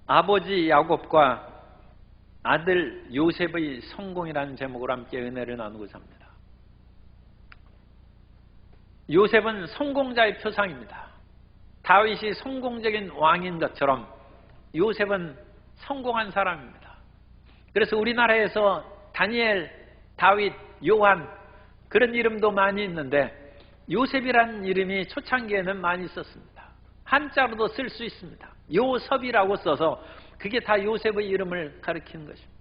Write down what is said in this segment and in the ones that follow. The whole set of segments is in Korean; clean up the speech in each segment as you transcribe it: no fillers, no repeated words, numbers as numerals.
아버지 야곱과 아들 요셉의 성공이라는 제목으로 함께 은혜를 나누고자 합니다. 요셉은 성공자의 표상입니다. 다윗이 성공적인 왕인 것처럼 요셉은 성공한 사람입니다. 그래서 우리나라에서 다니엘, 다윗, 요한 그런 이름도 많이 있는데 요셉이라는 이름이 초창기에는 많이 썼습니다. 한자로도 쓸 수 있습니다. 요섭이라고 써서 그게 다 요셉의 이름을 가리키는 것입니다.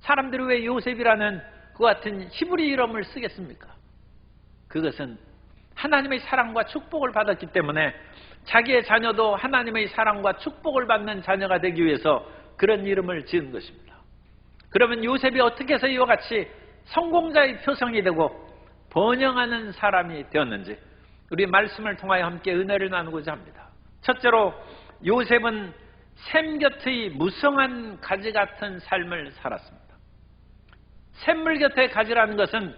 사람들이 왜 요셉이라는 그 같은 히브리 이름을 쓰겠습니까? 그것은 하나님의 사랑과 축복을 받았기 때문에 자기의 자녀도 하나님의 사랑과 축복을 받는 자녀가 되기 위해서 그런 이름을 지은 것입니다. 그러면 요셉이 어떻게 해서 이와 같이 성공자의 표성이 되고 번영하는 사람이 되었는지 우리 말씀을 통하여 함께 은혜를 나누고자 합니다. 첫째로 요셉은 샘 곁의 무성한 가지 같은 삶을 살았습니다. 샘물 곁의 가지라는 것은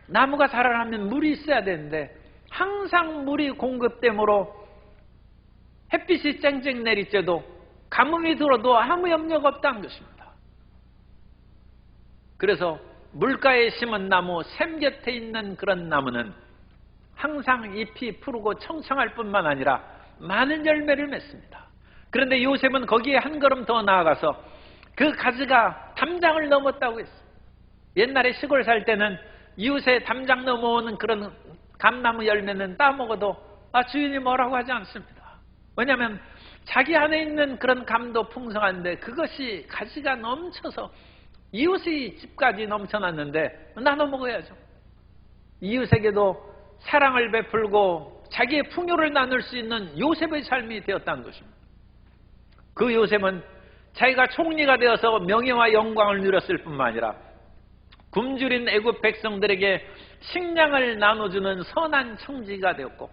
나무가 자라려면 물이 있어야 되는데 항상 물이 공급되므로 햇빛이 쨍쨍 내리쬐도 가뭄이 들어도 아무 염려가 없다는 것입니다. 그래서 물가에 심은 나무, 샘 곁에 있는 그런 나무는 항상 잎이 푸르고 청청할 뿐만 아니라 많은 열매를 맺습니다. 그런데 요셉은 거기에 한 걸음 더 나아가서 그 가지가 담장을 넘었다고 했어요. 옛날에 시골 살 때는 이웃에 담장 넘어오는 그런 감나무 열매는 따먹어도 주인이 뭐라고 하지 않습니다. 왜냐하면 자기 안에 있는 그런 감도 풍성한데 그것이 가지가 넘쳐서 이웃의 집까지 넘쳐났는데 나눠 먹어야죠. 이웃에게도 사랑을 베풀고 자기의 풍요를 나눌 수 있는 요셉의 삶이 되었다는 것입니다. 그 요셉은 자기가 총리가 되어서 명예와 영광을 누렸을 뿐만 아니라 굶주린 애굽 백성들에게 식량을 나눠주는 선한 청지가 되었고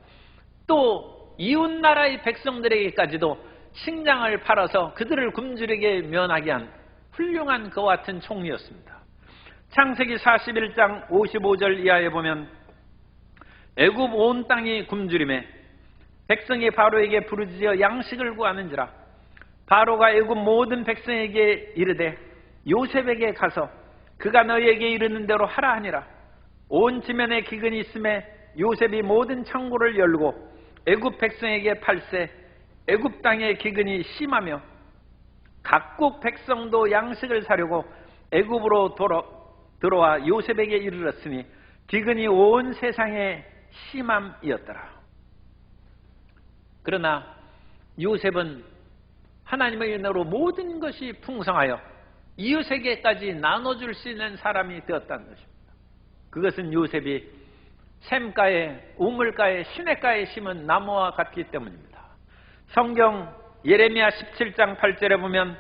또 이웃나라의 백성들에게까지도 식량을 팔아서 그들을 굶주리게 면하게 한 훌륭한 그와 같은 총리였습니다. 창세기 41장 55절 이하에 보면 애굽 온 땅이 굶주림에 백성이 바로에게 부르짖어 양식을 구하는지라 바로가 애굽 모든 백성에게 이르되 요셉에게 가서 그가 너희에게 이르는 대로 하라 하니라. 온 지면에 기근이 있음에 요셉이 모든 창고를 열고 애굽 백성에게 팔세 애굽 땅에 기근이 심하며 각국 백성도 양식을 사려고 애굽으로 들어와 요셉에게 이르렀으니 기근이 온 세상에 심함이었더라. 그러나 요셉은 하나님의 은혜로 모든 것이 풍성하여 이웃에게까지 나눠줄 수 있는 사람이 되었다는 것입니다. 그것은 요셉이 샘가에 우물가에 시냇가에 심은 나무와 같기 때문입니다. 성경 예레미야 17장 8절에 보면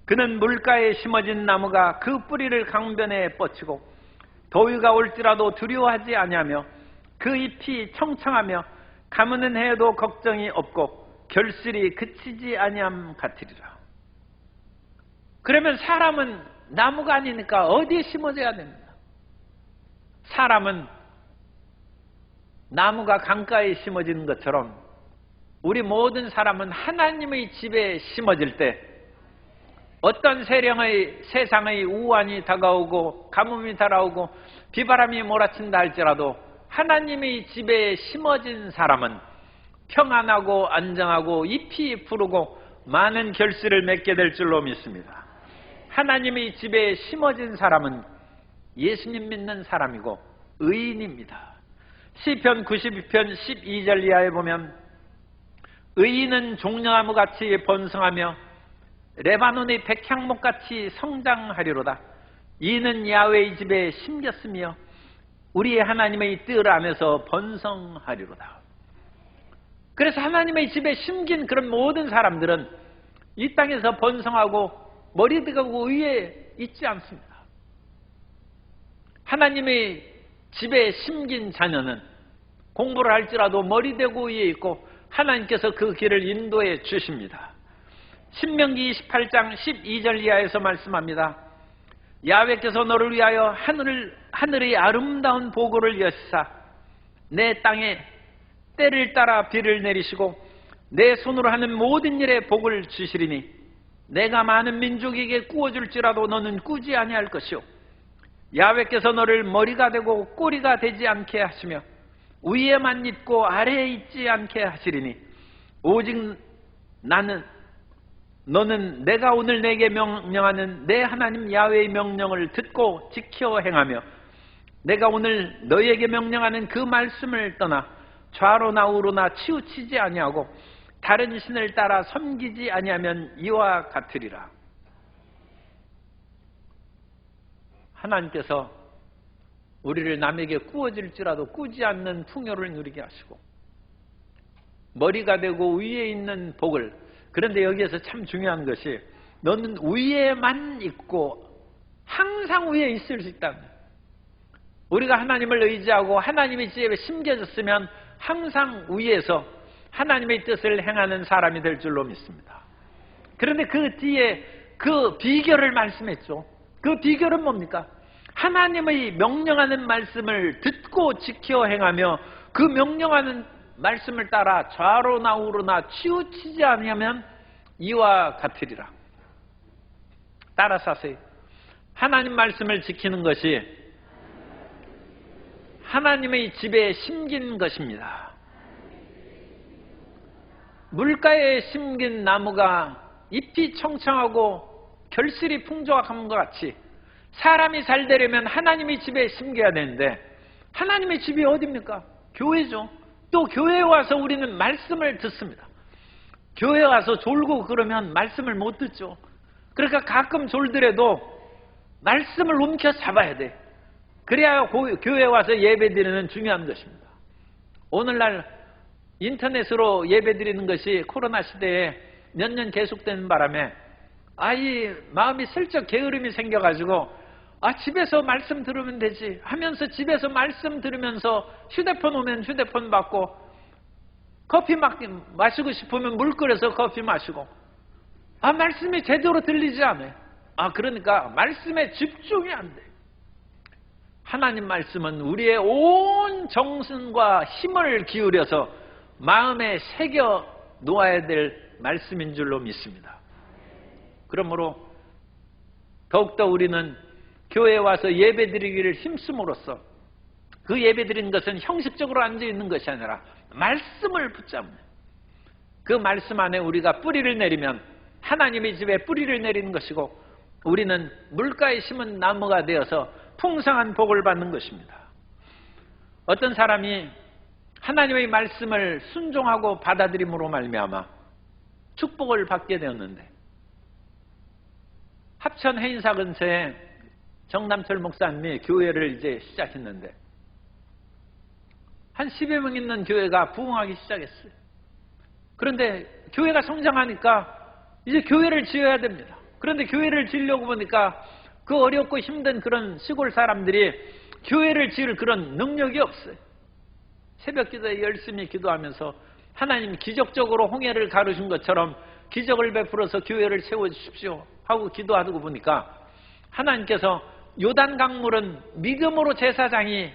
그는 물가에 심어진 나무가 그 뿌리를 강변에 뻗치고 더위가 올지라도 두려워하지 아니하며 그 잎이 청청하며 가무는 해에도 걱정이 없고 결실이 그치지 아니함 같으리라. 그러면 사람은 나무가 아니니까 어디에 심어져야 됩니다. 사람은 나무가 강가에 심어지는 것처럼 우리 모든 사람은 하나님의 집에 심어질 때 어떤 세상의 우환이 다가오고 가뭄이 달아오고 비바람이 몰아친다 할지라도 하나님의 집에 심어진 사람은 평안하고 안정하고 잎이 푸르고 많은 결실을 맺게 될 줄로 믿습니다. 하나님의 집에 심어진 사람은 예수님 믿는 사람이고 의인입니다. 시편 92편 12절 이하에 보면 의인은 종려나무같이 번성하며 레바논의 백향목같이 성장하리로다. 이는 야훼의 집에 심겼으며 우리의 하나님의 뜰 안에서 번성하리로다. 그래서 하나님의 집에 심긴 그런 모든 사람들은 이 땅에서 번성하고 머리되고 위에 있지 않습니다. 하나님의 집에 심긴 자녀는 공부를 할지라도 머리되고 위에 있고 하나님께서 그 길을 인도해 주십니다. 신명기 28장 12절 이하에서 말씀합니다. 야훼께서 너를 위하여 하늘의 아름다운 보고를 여시사 내 땅에 때를 따라 비를 내리시고 내 손으로 하는 모든 일에 복을 주시리니 내가 많은 민족에게 꾸어줄지라도 너는 꾸지 아니할 것이요 야훼께서 너를 머리가 되고 꼬리가 되지 않게 하시며 위에만 있고 아래에 있지 않게 하시리니 오직 너는 내가 오늘 내게 명령하는 내 하나님 야훼의 명령을 듣고 지켜 행하며 내가 오늘 너에게 명령하는 그 말씀을 떠나 좌로나 우로나 치우치지 아니하고 다른 신을 따라 섬기지 아니하면 이와 같으리라. 하나님께서 우리를 남에게 꾸어질지라도 꾸지 않는 풍요를 누리게 하시고 머리가 되고 위에 있는 복을, 그런데 여기에서 참 중요한 것이 너는 위에만 있고 항상 위에 있을 수 있다. 우리가 하나님을 의지하고 하나님의 지혜에 심겨졌으면 항상 위에서 하나님의 뜻을 행하는 사람이 될 줄로 믿습니다. 그런데 그 뒤에 그 비결을 말씀했죠. 그 비결은 뭡니까? 하나님의 명령하는 말씀을 듣고 지켜 행하며 그 명령하는 말씀을 따라 좌로나 우로나 치우치지 아니하면 이와 같으리라. 따라서 하세요. 하나님 말씀을 지키는 것이 하나님의 집에 심긴 것입니다. 물가에 심긴 나무가 잎이 청청하고 결실이 풍족함과 같이 사람이 잘 되려면 하나님의 집에 심겨야 되는데 하나님의 집이 어디입니까? 교회죠. 또 교회에 와서 우리는 말씀을 듣습니다. 교회에 와서 졸고 그러면 말씀을 못 듣죠. 그러니까 가끔 졸더라도 말씀을 움켜 잡아야 돼. 그래야 교회에 와서 예배드리는 중요한 것입니다. 오늘날 인터넷으로 예배드리는 것이 코로나 시대에 몇 년 계속되는 바람에 이 마음이 슬쩍 게으름이 생겨가지고 집에서 말씀 들으면 되지 하면서 집에서 말씀 들으면서 휴대폰 오면 휴대폰 받고 커피 마시고 싶으면 물 끓여서 커피 마시고 말씀이 제대로 들리지 않아요. 그러니까 말씀에 집중이 안 돼. 하나님 말씀은 우리의 온 정신과 힘을 기울여서 마음에 새겨 놓아야 될 말씀인 줄로 믿습니다. 그러므로 더욱더 우리는 교회에 와서 예배드리기를 힘쓰므로써 그 예배드리는 것은 형식적으로 앉아있는 것이 아니라 말씀을 붙잡는, 그 말씀 안에 우리가 뿌리를 내리면 하나님의 집에 뿌리를 내리는 것이고 우리는 물가에 심은 나무가 되어서 풍성한 복을 받는 것입니다. 어떤 사람이 하나님의 말씀을 순종하고 받아들임으로 말미암아 축복을 받게 되었는데 합천 해인사 근처에 정남철 목사님이 교회를 이제 시작했는데 한 10여 명 있는 교회가 부흥하기 시작했어요. 그런데 교회가 성장하니까 이제 교회를 지어야 됩니다. 그런데 교회를 지으려고 보니까 그 어렵고 힘든 그런 시골 사람들이 교회를 지을 그런 능력이 없어요. 새벽 기도에 열심히 기도하면서 하나님 기적적으로 홍해를 가르신 것처럼 기적을 베풀어서 교회를 세워주십시오 하고 기도하고 보니까 하나님께서 요단 강물은 믿음으로 제사장이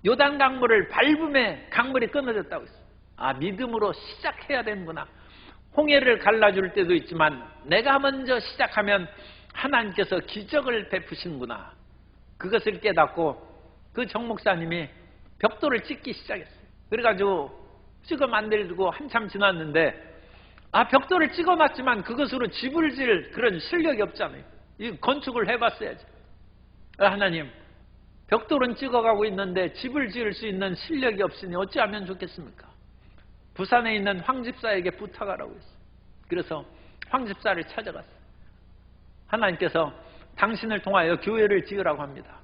요단 강물을 밟음에 강물이 끊어졌다고 했어요. 믿음으로 시작해야 되는구나. 홍해를 갈라줄 때도 있지만 내가 먼저 시작하면 하나님께서 기적을 베푸시는구나. 그것을 깨닫고 그 정 목사님이 벽돌을 찍기 시작했어요. 그래가지고 찍어 만들고 한참 지났는데 벽돌을 찍어놨지만 그것으로 집을 지을 그런 실력이 없잖아요. 이 건축을 해봤어야지. 하나님, 벽돌은 찍어가고 있는데 집을 지을 수 있는 실력이 없으니 어찌하면 좋겠습니까? 부산에 있는 황 집사에게 부탁하라고 했어요. 그래서 황 집사를 찾아갔어요. 하나님께서 당신을 통하여 교회를 지으라고 합니다.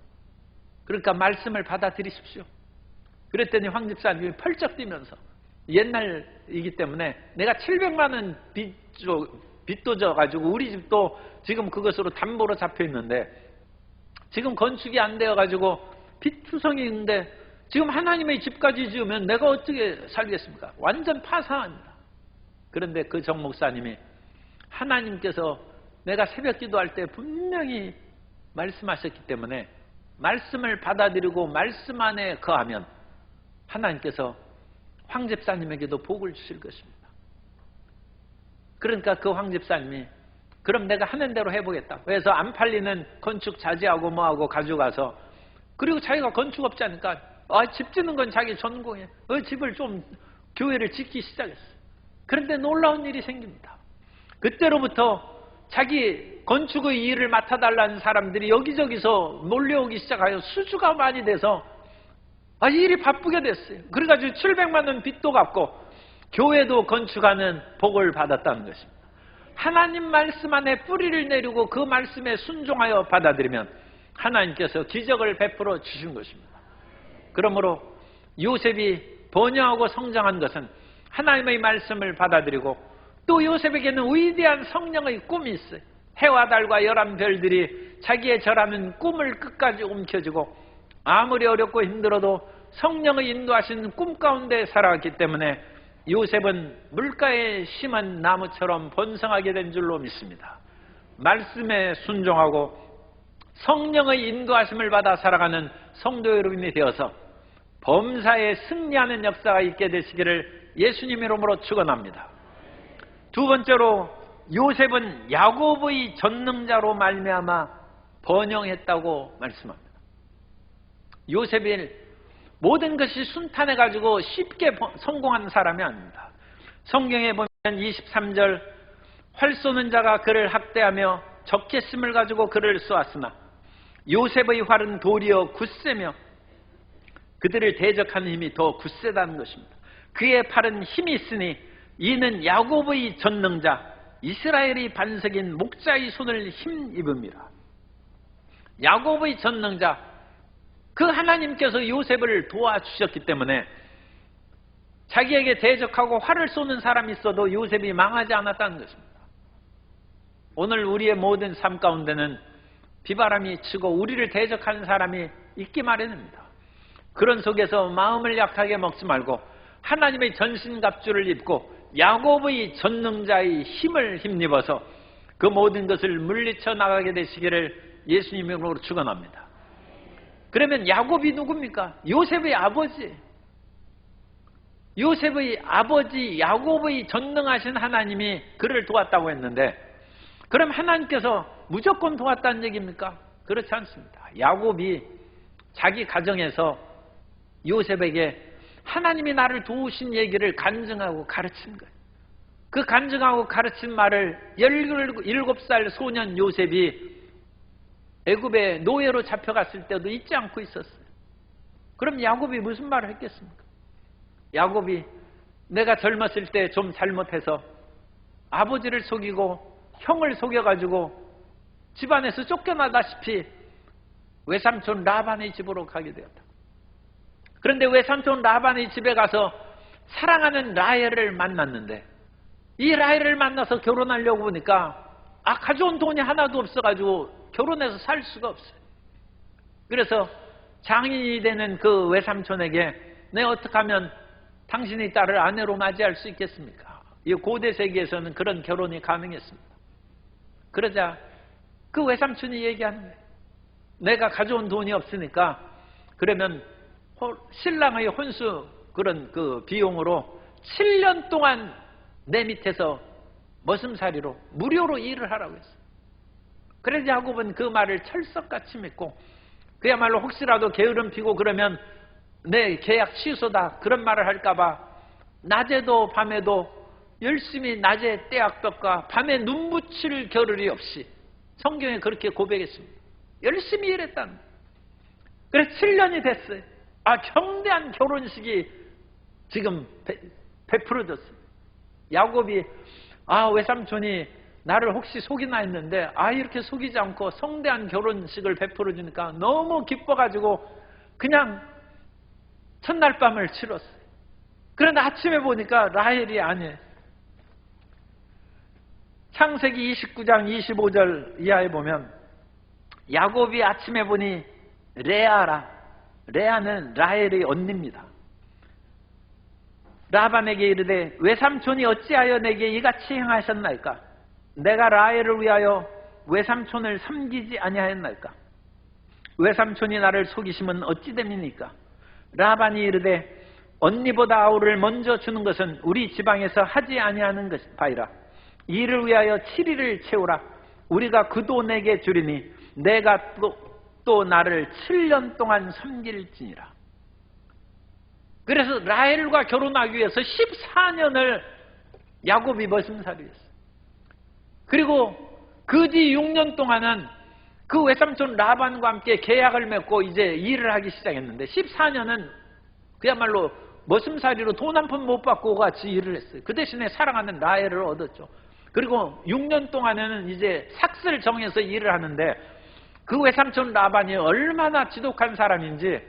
그러니까 말씀을 받아들이십시오. 그랬더니 황 집사님이 펄쩍 뛰면서 옛날이기 때문에 내가 700만 원 빚도 져가지고 우리 집도 지금 그것으로 담보로 잡혀 있는데 지금 건축이 안 되어가지고 빚 투성이 있는데 지금 하나님의 집까지 지으면 내가 어떻게 살겠습니까? 완전 파산합니다. 그런데 그 정 목사님이 하나님께서 내가 새벽 기도할 때 분명히 말씀하셨기 때문에 말씀을 받아들이고 말씀 안에 거하면 하나님께서 황 집사님에게도 복을 주실 것입니다. 그러니까 그 황 집사님이 그럼 내가 하는 대로 해보겠다. 그래서 안 팔리는 건축 자재하고 뭐하고 가져가서, 그리고 자기가 건축업자니까 집 짓는 건 자기 전공이야. 집을 좀 교회를 짓기 시작했어. 그런데 놀라운 일이 생깁니다. 그때로부터 자기 건축의 일을 맡아달라는 사람들이 여기저기서 몰려오기 시작하여 수주가 많이 돼서 일이 바쁘게 됐어요. 그래가지고 700만 원 빚도 갚고 교회도 건축하는 복을 받았다는 것입니다. 하나님 말씀 안에 뿌리를 내리고 그 말씀에 순종하여 받아들이면 하나님께서 기적을 베풀어 주신 것입니다. 그러므로 요셉이 번영하고 성장한 것은 하나님의 말씀을 받아들이고, 또 요셉에게는 위대한 성령의 꿈이 있어요. 해와 달과 열한 별들이 자기의 절하는 꿈을 끝까지 움켜쥐고 아무리 어렵고 힘들어도 성령의 인도하신 꿈 가운데 살아왔기 때문에 요셉은 물가에 심은 나무처럼 번성하게 된 줄로 믿습니다. 말씀에 순종하고 성령의 인도하심을 받아 살아가는 성도 여러분이 되어서 범사에 승리하는 역사가 있게 되시기를 예수님 이름으로 축원합니다. 두 번째로, 요셉은 야곱의 전능자로 말미암아 번영했다고 말씀합니다. 요셉이 모든 것이 순탄해가지고 쉽게 성공한 사람이 아닙니다. 성경에 보면 23절, 활 쏘는 자가 그를 학대하며 적개심을 가지고 그를 쏘았으나 요셉의 활은 도리어 굳세며 그들을 대적하는 힘이 더 굳세다는 것입니다. 그의 팔은 힘이 있으니 이는 야곱의 전능자 이스라엘의 반석인 목자의 손을 힘입음이라. 야곱의 전능자, 그 하나님께서 요셉을 도와주셨기 때문에 자기에게 대적하고 활을 쏘는 사람이 있어도 요셉이 망하지 않았다는 것입니다. 오늘 우리의 모든 삶 가운데는 비바람이 치고 우리를 대적하는 사람이 있기 마련입니다. 그런 속에서 마음을 약하게 먹지 말고 하나님의 전신갑주를 입고 야곱의 전능자의 힘을 힘입어서 그 모든 것을 물리쳐 나가게 되시기를 예수님으로 축원합니다. 그러면 야곱이 누굽니까? 요셉의 아버지. 요셉의 아버지 야곱의 전능하신 하나님이 그를 도왔다고 했는데, 그럼 하나님께서 무조건 도왔다는 얘기입니까? 그렇지 않습니다. 야곱이 자기 가정에서 요셉에게 하나님이 나를 도우신 얘기를 간증하고 가르친 거예요. 그 간증하고 가르친 말을 17살 소년 요셉이 애굽에 노예로 잡혀갔을 때도 잊지 않고 있었어요. 그럼 야곱이 무슨 말을 했겠습니까? 야곱이 내가 젊었을 때 좀 잘못해서 아버지를 속이고 형을 속여가지고 집안에서 쫓겨나다시피 외삼촌 라반의 집으로 가게 되었다. 그런데 외삼촌 라반의 집에 가서 사랑하는 라헬을 만났는데, 이 라헬을 만나서 결혼하려고 보니까 가져온 돈이 하나도 없어가지고 결혼해서 살 수가 없어요. 그래서 장인이 되는 그 외삼촌에게 내가 어떻게 하면 당신의 딸을 아내로 맞이할 수 있겠습니까? 이 고대 세계에서는 그런 결혼이 가능했습니다. 그러자 그 외삼촌이 얘기하는 거예요. 내가 가져온 돈이 없으니까 그러면 신랑의 혼수 그런 그 비용으로 7년 동안 내 밑에서 머슴살이로 무료로 일을 하라고 했어요. 그래서 야곱은 그 말을 철석같이 믿고, 그야말로 혹시라도 게으름 피고 그러면 내 계약 취소다 그런 말을 할까봐 낮에도 밤에도 열심히 낮에 떼약볕과 밤에 눈 붙일 겨를이 없이 성경에 그렇게 고백했습니다. 열심히 일했다는 거예요. 그래서 7년이 됐어요. 경대한 결혼식이 지금 베풀어졌어요. 야곱이 외삼촌이 나를 혹시 속이나 했는데 이렇게 속이지 않고 성대한 결혼식을 베풀어 주니까 너무 기뻐가지고 그냥 첫날 밤을 치렀어요. 그런데 아침에 보니까 라헬이 아니에요. 창세기 29장 25절 이하에 보면 야곱이 아침에 보니 레아라. 레아는 라헬의 언니입니다. 라반에게 이르되 외삼촌이 어찌하여 내게 이같이 행하셨나이까? 내가 라헬을 위하여 외삼촌을 섬기지 아니하였나이까? 외삼촌이 나를 속이시면 어찌 됨이니까? 라반이 이르되 언니보다 아우를 먼저 주는 것은 우리 지방에서 하지 아니하는 바이라. 이를 위하여 7일을 채우라. 우리가 그도 내게 주리니 내가 또 나를 7년 동안 섬길지니라. 그래서 라헬과 결혼하기 위해서 14년을 야곱이 머슴살이 했어요. 그리고 그 뒤 6년 동안은 그 외삼촌 라반과 함께 계약을 맺고 이제 일을 하기 시작했는데 14년은 그야말로 머슴살이로 돈 한 푼 못 받고 같이 일을 했어요. 그 대신에 사랑하는 라헬을 얻었죠. 그리고 6년 동안에는 이제 삭슬 정해서 일을 하는데 그 외삼촌 라반이 얼마나 지독한 사람인지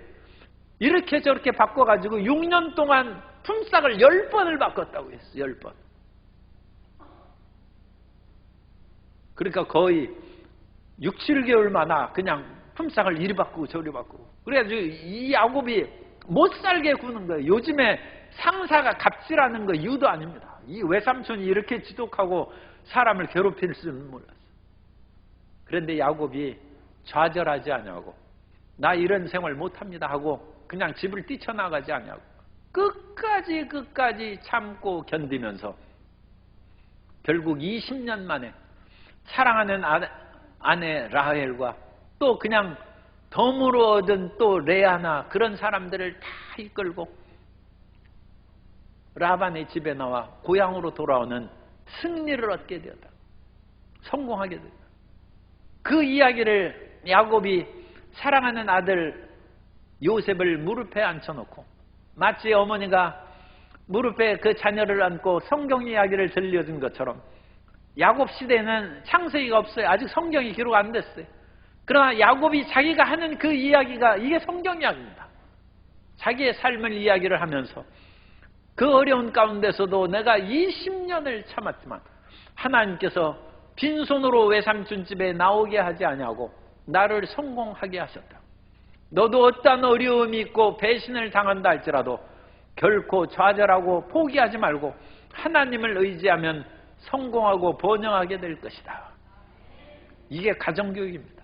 이렇게 저렇게 바꿔가지고 6년 동안 품삯을 10번을 바꿨다고 했어요. 10번. 그러니까 거의 6, 7개월마다 그냥 품삯을 이리 바꾸고 저리 바꾸고. 그래가지고 이 야곱이 못 살게 구는 거예요. 요즘에 상사가 갑질하는 거 이유도 아닙니다. 이 외삼촌이 이렇게 지독하고 사람을 괴롭힐 줄은 몰랐어요. 그런데 야곱이 좌절하지 않냐고, 나 이런 생활 못합니다 하고 그냥 집을 뛰쳐나가지 않냐고, 끝까지 참고 견디면서 결국 20년 만에 사랑하는 아내 라헬과 또 그냥 덤으로 얻은 또 레아나 그런 사람들을 다 이끌고 라반의 집에 나와 고향으로 돌아오는 승리를 얻게 되었다. 성공하게 되었다. 그 이야기를 야곱이 사랑하는 아들 요셉을 무릎에 앉혀놓고 마치 어머니가 무릎에 그 자녀를 안고 성경 이야기를 들려준 것처럼 야곱 시대에는 창세기가 없어요. 아직 성경이 기록 안 됐어요. 그러나 야곱이 자기가 하는 그 이야기가 이게 성경 이야기입니다. 자기의 삶을 이야기를 하면서 그 어려운 가운데서도 내가 20년을 참았지만 하나님께서 빈손으로 외삼촌 집에 나오게 하지 아니하고 나를 성공하게 하셨다. 너도 어떠한 어려움이 있고 배신을 당한다 할지라도 결코 좌절하고 포기하지 말고 하나님을 의지하면 성공하고 번영하게 될 것이다. 이게 가정교육입니다.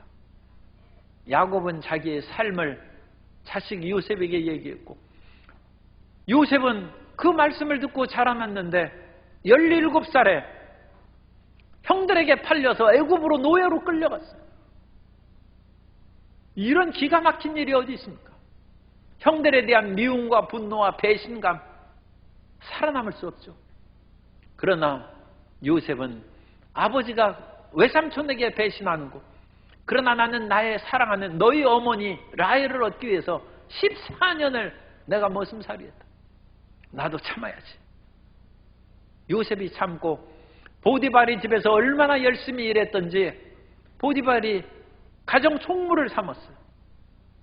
야곱은 자기의 삶을 자식 요셉에게 얘기했고, 요셉은 그 말씀을 듣고 자라났는데 17살에 형들에게 팔려서 애굽으로 노예로 끌려갔어요. 이런 기가 막힌 일이 어디 있습니까? 형들에 대한 미움과 분노와 배신감, 살아남을 수 없죠. 그러나 요셉은 아버지가 외삼촌에게 배신하는 거, 그러나 나는 나의 사랑하는 너희 어머니 라헬을 얻기 위해서 14년을 내가 머슴살이했다. 나도 참아야지. 요셉이 참고 보디발이 집에서 얼마나 열심히 일했던지 보디발이 가정 총무를 삼았어요.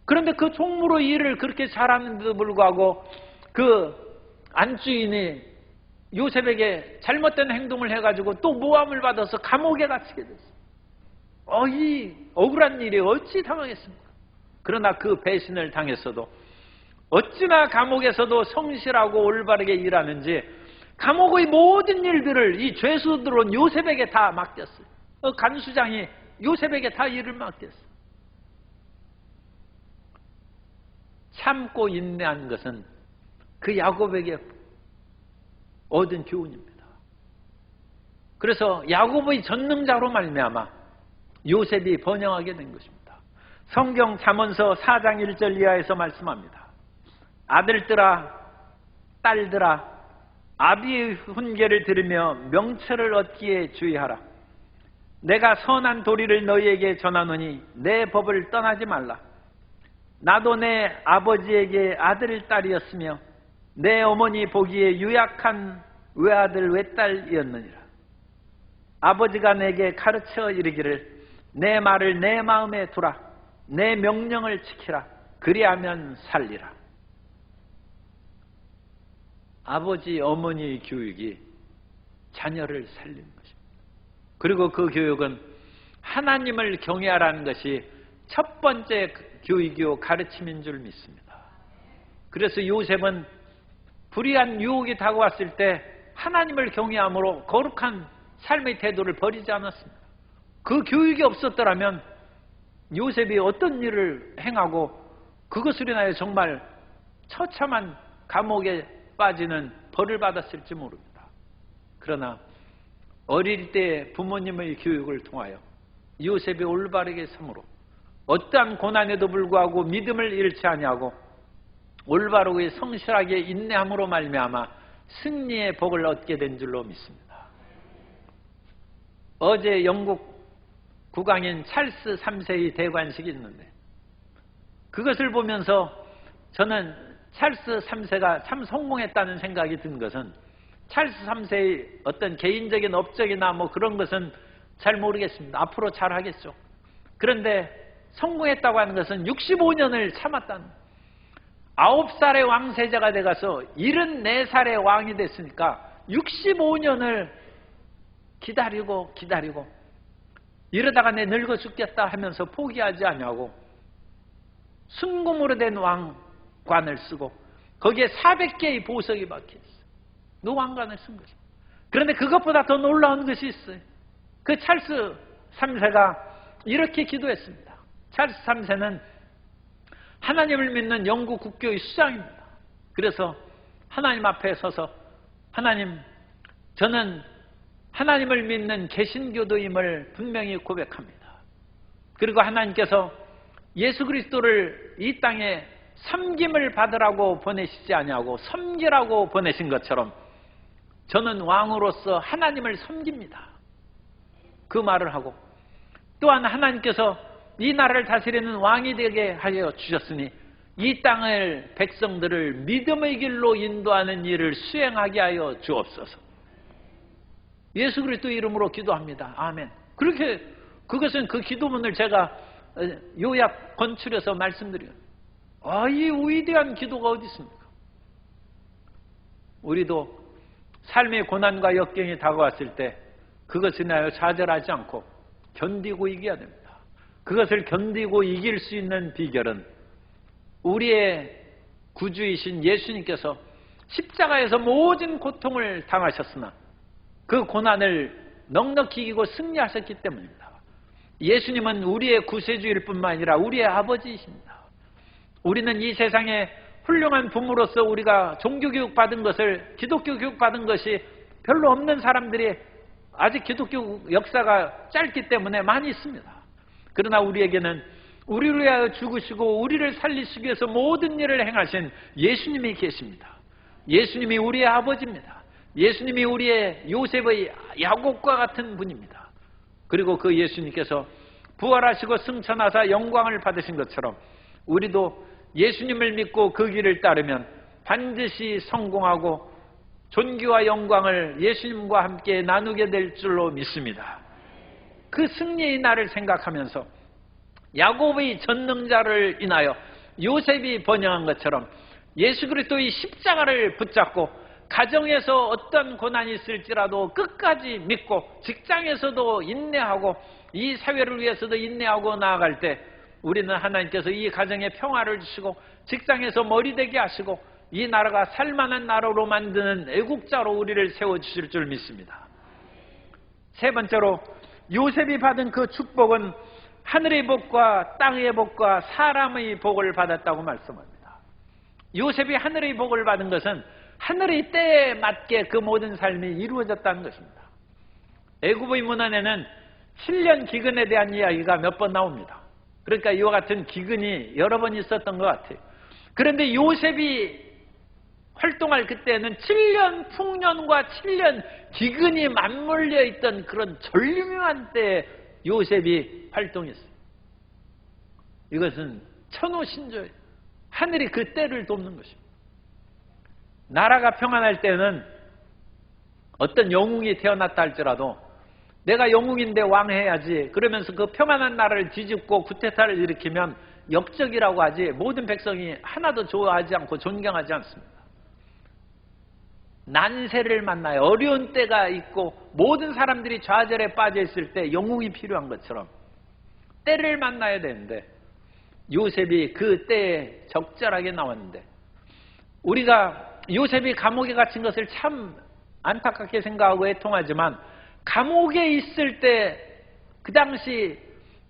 그런데 그 총무로 일을 그렇게 잘하는데도 불구하고 그 안주인이 요셉에게 잘못된 행동을 해가지고 또 모함을 받아서 감옥에 갇히게 됐어요. 이 억울한 일이 어찌 당하겠습니까? 그러나 그 배신을 당했어도 어찌나 감옥에서도 성실하고 올바르게 일하는지 감옥의 모든 일들을 이 죄수들은 요셉에게 다 맡겼어요. 간수장이 요셉에게 다 일을 맡겼어요. 참고 인내한 것은 그 야곱에게 얻은 교훈입니다. 그래서 야곱의 전능자로 말미암아 요셉이 번영하게 된 것입니다. 성경 잠언서 4장 1절 이하에서 말씀합니다. 아들들아 딸들아 아비의 훈계를 들으며 명철을 얻기에 주의하라. 내가 선한 도리를 너희에게 전하노니 내 법을 떠나지 말라. 나도 내 아버지에게 아들 딸이었으며 내 어머니 보기에 유약한 외아들 외딸이었느니라. 아버지가 내게 가르쳐 이르기를 내 말을 내 마음에 두라. 내 명령을 지키라. 그리하면 살리라. 아버지 어머니의 교육이 자녀를 살리는 것입니다. 그리고 그 교육은 하나님을 경외하라는 것이 첫 번째 교육이요 가르침인 줄 믿습니다. 그래서 요셉은 불의한 유혹이 다가왔을 때 하나님을 경외함으로 거룩한 삶의 태도를 버리지 않았습니다. 그 교육이 없었더라면 요셉이 어떤 일을 행하고 그것으로 인하여 정말 처참한 감옥에 빠지는 벌을 받았을지 모릅니다. 그러나 어릴 때 부모님의 교육을 통하여 요셉이 올바르게 삼으로 어떠한 고난에도 불구하고 믿음을 잃지 아니하고 올바르게 성실하게 인내함으로 말미암아 승리의 복을 얻게 된 줄로 믿습니다. 어제 영국 국왕인 찰스 3세의 대관식이 있는데 그것을 보면서 저는 찰스 3세가 참 성공했다는 생각이 든 것은 찰스 3세의 어떤 개인적인 업적이나 뭐 그런 것은 잘 모르겠습니다. 앞으로 잘 하겠죠. 그런데 성공했다고 하는 것은 65년을 참았다는 9살의 왕세자가 돼가서 74살의 왕이 됐으니까 65년을 기다리고 이러다가 내 늙어 죽겠다 하면서 포기하지 아니하고 순금으로 된 왕관을 쓰고 거기에 400개의 보석이 박혀있어요. 그 왕관을 쓴 거죠. 그런데 그것보다 더 놀라운 것이 있어요. 그 찰스 3세가 이렇게 기도했습니다. 찰스 3세는 하나님을 믿는 영국 국교의 수장입니다. 그래서 하나님 앞에 서서 하나님, 저는 하나님을 믿는 개신교도임을 분명히 고백합니다. 그리고 하나님께서 예수 그리스도를 이 땅에 섬김을 받으라고 보내시지 아니하고 섬기라고 보내신 것처럼 저는 왕으로서 하나님을 섬깁니다. 그 말을 하고 또한 하나님께서 이 나라를 다스리는 왕이 되게 하여 주셨으니 이 땅을 백성들을 믿음의 길로 인도하는 일을 수행하게 하여 주옵소서. 예수 그리스도 이름으로 기도합니다. 아멘. 그렇게 그것은 그 기도문을 제가 요약 건출해서 말씀드려요. 이 위대한 기도가 어디 있습니까? 우리도 삶의 고난과 역경이 다가왔을 때 그것을 인하여 좌절하지 않고 견디고 이겨야 됩니다. 그것을 견디고 이길 수 있는 비결은 우리의 구주이신 예수님께서 십자가에서 모든 고통을 당하셨으나 그 고난을 넉넉히 이기고 승리하셨기 때문입니다. 예수님은 우리의 구세주일 뿐만 아니라 우리의 아버지이십니다. 우리는 이 세상에 훌륭한 부모로서 우리가 종교교육 받은 것을, 기독교 교육 받은 것이 별로 없는 사람들이 아직 기독교 역사가 짧기 때문에 많이 있습니다. 그러나 우리에게는 우리를 위하여 죽으시고 우리를 살리시기 위해서 모든 일을 행하신 예수님이 계십니다. 예수님이 우리의 아버지입니다. 예수님이 우리의 요셉의 야곱과 같은 분입니다. 그리고 그 예수님께서 부활하시고 승천하사 영광을 받으신 것처럼 우리도 예수님을 믿고 그 길을 따르면 반드시 성공하고 존귀와 영광을 예수님과 함께 나누게 될 줄로 믿습니다. 그 승리의 날을 생각하면서 야곱의 전능자를 인하여 요셉이 번영한 것처럼 예수 그리스도의 십자가를 붙잡고 가정에서 어떤 고난이 있을지라도 끝까지 믿고 직장에서도 인내하고 이 사회를 위해서도 인내하고 나아갈 때 우리는 하나님께서 이 가정에 평화를 주시고 직장에서 머리되게 하시고 이 나라가 살만한 나라로 만드는 애국자로 우리를 세워주실 줄 믿습니다. 세 번째로 요셉이 받은 그 축복은 하늘의 복과 땅의 복과 사람의 복을 받았다고 말씀합니다. 요셉이 하늘의 복을 받은 것은 하늘의 때에 맞게 그 모든 삶이 이루어졌다는 것입니다. 애굽의 문헌에는 7년 기근에 대한 이야기가 몇 번 나옵니다. 그러니까 이와 같은 기근이 여러 번 있었던 것 같아요. 그런데 요셉이 활동할 그때는 7년 풍년과 7년 기근이 맞물려 있던 그런 절묘한 때에 요셉이 활동했어요. 이것은 천호신조예요. 하늘이 그 때를 돕는 것입니다. 나라가 평안할 때는 어떤 영웅이 태어났다 할지라도 내가 영웅인데 왕해야지 그러면서 그 평안한 나라를 뒤집고 쿠데타를 일으키면 역적이라고 하지 모든 백성이 하나도 좋아하지 않고 존경하지 않습니다. 난세를 만나요. 어려운 때가 있고 모든 사람들이 좌절에 빠져 있을 때 영웅이 필요한 것처럼 때를 만나야 되는데 요셉이 그 때에 적절하게 나왔는데 우리가 요셉이 감옥에 갇힌 것을 참 안타깝게 생각하고 애통하지만 감옥에 있을 때 그 당시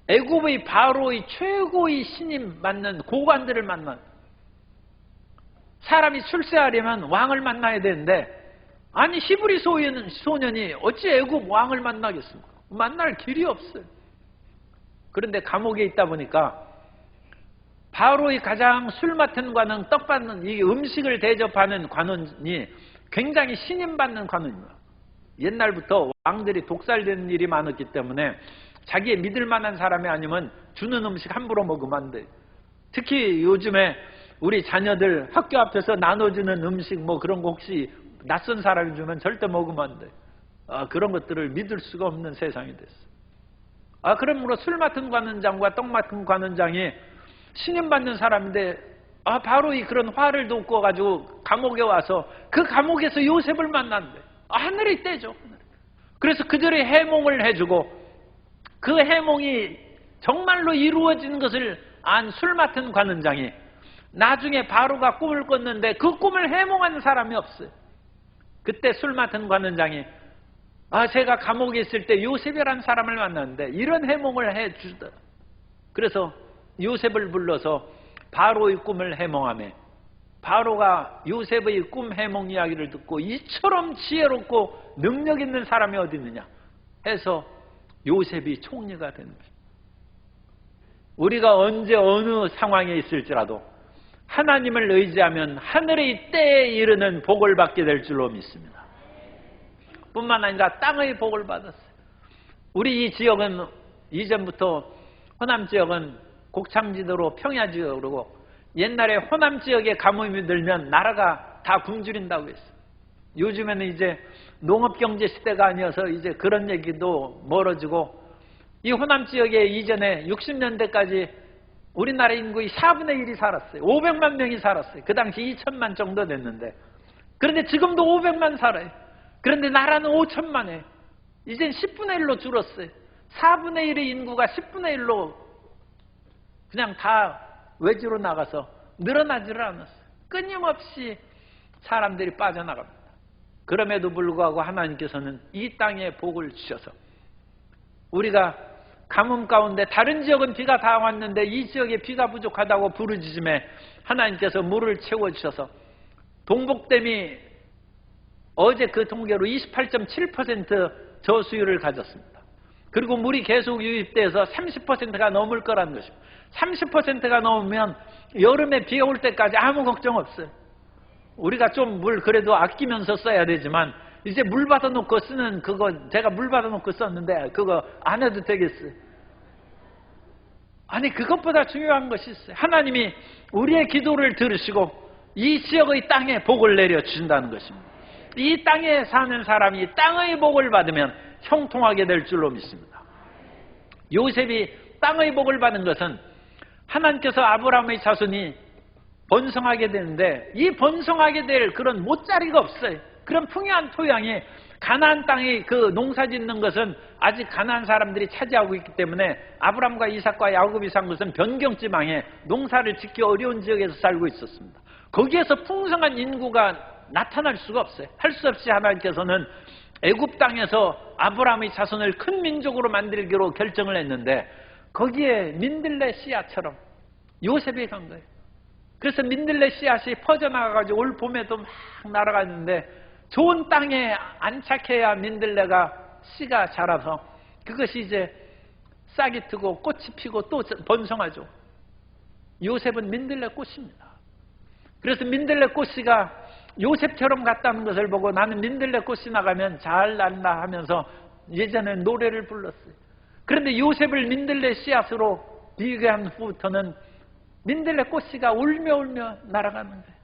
애굽의 바로의 최고의 신임 맞는 고관들을 만난 사람이 출세하려면 왕을 만나야 되는데 아니 히브리 소년이 어찌 애굽 왕을 만나겠습니까? 만날 길이 없어요. 그런데 감옥에 있다 보니까 바로의 가장 술 맡은 관원, 떡 받는 이 음식을 대접하는 관원이 굉장히 신임받는 관원입니다. 옛날부터 왕들이 독살되는 일이 많았기 때문에 자기의 믿을 만한 사람이 아니면 주는 음식 함부로 먹으면 안 돼요. 특히 요즘에 우리 자녀들 학교 앞에서 나눠주는 음식 뭐 그런 거 혹시 낯선 사람이 주면 절대 먹으면 안 돼요. 그런 것들을 믿을 수가 없는 세상이 됐어요. 그러므로 술 맡은 관원장과 떡 맡은 관원장이 신임받는 사람인데 바로 이 그런 화를 돋궈가지고 감옥에 와서 그 감옥에서 요셉을 만난대. 하늘이 떼죠. 그래서 그들의 해몽을 해주고 그 해몽이 정말로 이루어진 것을 안 술 맡은 관원장이 나중에 바로가 꿈을 꿨는데 그 꿈을 해몽한 사람이 없어요. 그때 술 맡은 관원장이 제가 감옥에 있을 때 요셉이라는 사람을 만났는데 이런 해몽을 해주더라. 그래서 요셉을 불러서 바로의 꿈을 해몽하며 바로가 요셉의 꿈 해몽 이야기를 듣고 이처럼 지혜롭고 능력 있는 사람이 어디 있느냐 해서 요셉이 총리가 되는 것입니다. 우리가 언제 어느 상황에 있을지라도 하나님을 의지하면 하늘의 때에 이르는 복을 받게 될 줄로 믿습니다. 뿐만 아니라 땅의 복을 받았어요. 우리 이 지역은 이전부터 호남 지역은 곡창지도로 평야지역으로 옛날에 호남 지역에 가뭄이 들면 나라가 다 굶주린다고 했어요. 요즘에는 이제 농업경제 시대가 아니어서 이제 그런 얘기도 멀어지고 이 호남 지역에 이전에 60년대까지 우리나라 인구의 4분의 1이 살았어요. 500만 명이 살았어요. 그 당시 2천만 정도 됐는데 그런데 지금도 500만 살아요. 그런데 나라는 5천만에 이젠 10분의 1로 줄었어요. 4분의 1의 인구가 10분의 1로 그냥 다 외지로 나가서 늘어나지를 않았어요. 끊임없이 사람들이 빠져나갑니다. 그럼에도 불구하고 하나님께서는 이 땅에 복을 주셔서 우리가 가뭄 가운데 다른 지역은 비가 다 왔는데 이 지역에 비가 부족하다고 부르짖음에 하나님께서 물을 채워주셔서 동복댐이 어제 그 통계로 28.7% 저수율을 가졌습니다. 그리고 물이 계속 유입돼서 30%가 넘을 거라는 것입니다. 30%가 넘으면 여름에 비 올 때까지 아무 걱정 없어요. 우리가 좀 물 그래도 아끼면서 써야 되지만 이제 물 받아놓고 쓰는 그거 제가 물 받아놓고 썼는데 그거 안 해도 되겠어요. 아니 그것보다 중요한 것이 있어요. 하나님이 우리의 기도를 들으시고 이 지역의 땅에 복을 내려주신다는 것입니다. 이 땅에 사는 사람이 땅의 복을 받으면 형통하게 될 줄로 믿습니다. 요셉이 땅의 복을 받은 것은 하나님께서 아브라함의 자손이 번성하게 되는데 이 번성하게 될 그런 못자리가 없어요. 그런 풍요한 토양이 가나안 땅이 그 농사 짓는 것은 아직 가나안 사람들이 차지하고 있기 때문에 아브라함과 이삭과 야곱이 산 것은 변경지방에 농사를 짓기 어려운 지역에서 살고 있었습니다. 거기에서 풍성한 인구가 나타날 수가 없어요. 할 수 없이 하나님께서는 애굽 땅에서 아브라함의 자손을 큰 민족으로 만들기로 결정을 했는데 거기에 민들레 씨앗처럼 요셉이 간 거예요. 그래서 민들레 씨앗이 퍼져나가가지고 올 봄에도 막 날아갔는데 좋은 땅에 안착해야 민들레가 씨가 자라서 그것이 이제 싹이 트고 꽃이 피고 또 번성하죠. 요셉은 민들레 꽃입니다. 그래서 민들레 꽃씨가 요셉처럼 같다는 것을 보고 나는 민들레 꽃이 나가면 잘 난다 하면서 예전에 노래를 불렀어요. 그런데 요셉을 민들레 씨앗으로 비교한 후부터는 민들레 꽃씨가 울며 울며 날아가는 거예요.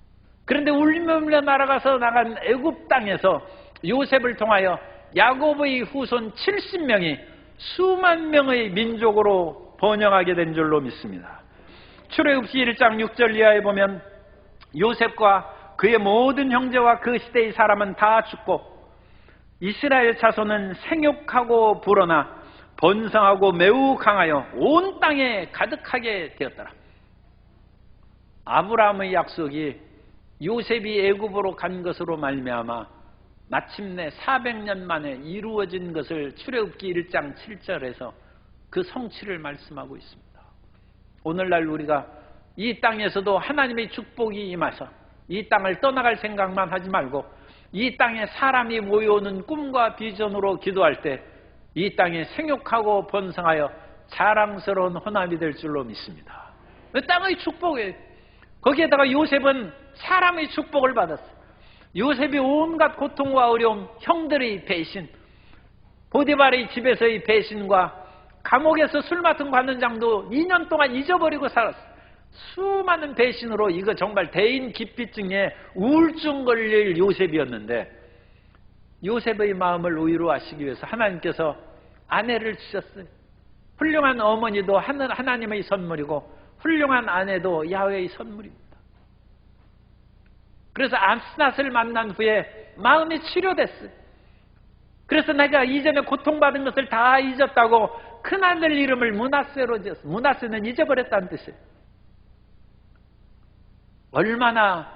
그런데 울며 울며 날아가서 나간 애굽 땅에서 요셉을 통하여 야곱의 후손 70명이 수만 명의 민족으로 번영하게 된 줄로 믿습니다. 출애굽기 1장 6절 이하에 보면 요셉과 그의 모든 형제와 그 시대의 사람은 다 죽고 이스라엘 자손은 생육하고 불어나 번성하고 매우 강하여 온 땅에 가득하게 되었더라. 아브라함의 약속이 요셉이 애굽으로 간 것으로 말미암아 마침내 400년 만에 이루어진 것을 출애굽기 1장 7절에서 그 성취를 말씀하고 있습니다. 오늘날 우리가 이 땅에서도 하나님의 축복이 임하서 이 땅을 떠나갈 생각만 하지 말고 이 땅에 사람이 모여오는 꿈과 비전으로 기도할 때 이 땅에 생육하고 번성하여 자랑스러운 혼합이 될 줄로 믿습니다. 땅의 축복이에요. 거기에다가 요셉은 사람의 축복을 받았어요. 요셉이 온갖 고통과 어려움, 형들의 배신, 보디발의 집에서의 배신과 감옥에서 술 맡은 관원장도 2년 동안 잊어버리고 살았어요. 수많은 배신으로 이거 정말 대인 기피증에 우울증 걸릴 요셉이었는데, 요셉의 마음을 위로하시기 위해서 하나님께서 아내를 주셨어요. 훌륭한 어머니도 하나님의 선물이고 훌륭한 아내도 야훼의 선물입니다. 그래서 암스낫을 만난 후에 마음이 치료됐어요. 그래서 내가 이전에 고통받은 것을 다 잊었다고 큰아들 이름을 므낫세로 지었어요. 므낫세는 잊어버렸다는 뜻이에요. 얼마나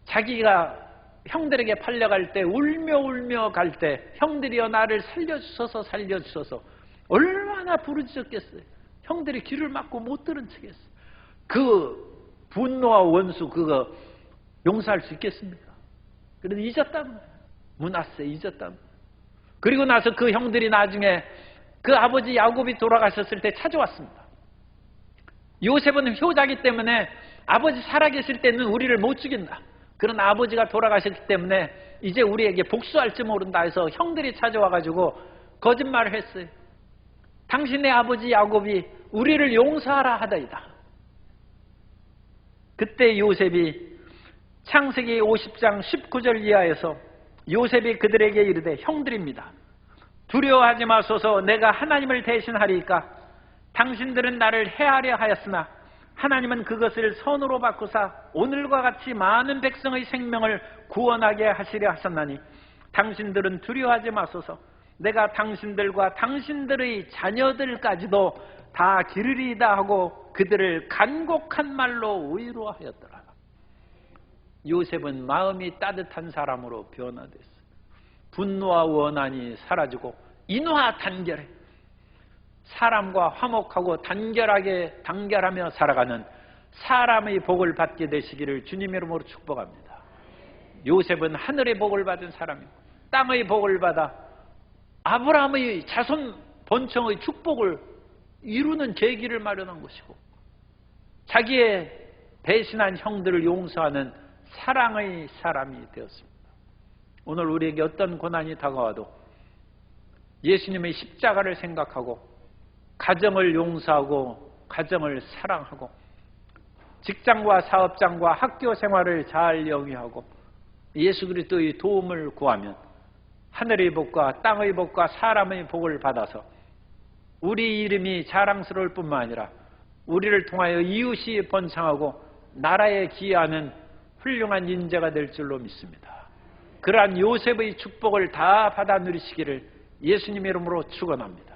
자기가 형들에게 팔려갈 때 울며 갈 때 형들이여 나를 살려주소서 살려주소서 얼마나 부르짖었겠어요. 형들이 귀를 막고 못 들은 척했어요. 그 분노와 원수 그거 용서할 수 있겠습니까? 그래도 잊었다는 거예요. 므낫세 잊었다는 거예요. 그리고 나서 그 형들이 나중에 그 아버지 야곱이 돌아가셨을 때 찾아왔습니다. 요셉은 효자기 때문에 아버지 살아계실 때는 우리를 못 죽인다. 그런 아버지가 돌아가셨기 때문에 이제 우리에게 복수할지 모른다 해서 형들이 찾아와가지고 거짓말을 했어요. 당신의 아버지 야곱이 우리를 용서하라 하다이다. 그때 요셉이 창세기 50장 19절 이하에서 요셉이 그들에게 이르되 형들입니다. 두려워하지 마소서. 내가 하나님을 대신하리이까. 당신들은 나를 해하려 하였으나 하나님은 그것을 선으로 바꾸사 오늘과 같이 많은 백성의 생명을 구원하게 하시려 하셨나니 당신들은 두려워하지 마소서. 내가 당신들과 당신들의 자녀들까지도 다 기르리이다 하고 그들을 간곡한 말로 위로하였더라. 요셉은 마음이 따뜻한 사람으로 변화됐어요. 분노와 원한이 사라지고 인화 단결해 사람과 화목하고 단결하며 살아가는 사람의 복을 받게 되시기를 주님의 이름으로 축복합니다. 요셉은 하늘의 복을 받은 사람이고 땅의 복을 받아 아브라함의 자손 번성의 축복을 이루는 계기를 마련한 것이고 자기의 배신한 형들을 용서하는 사랑의 사람이 되었습니다. 오늘 우리에게 어떤 고난이 다가와도 예수님의 십자가를 생각하고 가정을 용서하고 가정을 사랑하고 직장과 사업장과 학교 생활을 잘 영위하고 예수 그리스도의 도움을 구하면 하늘의 복과 땅의 복과 사람의 복을 받아서 우리 이름이 자랑스러울 뿐만 아니라 우리를 통하여 이웃이 번창하고 나라에 기여하는 훌륭한 인재가 될 줄로 믿습니다. 그러한 요셉의 축복을 다 받아 누리시기를 예수님의 이름으로 축원합니다.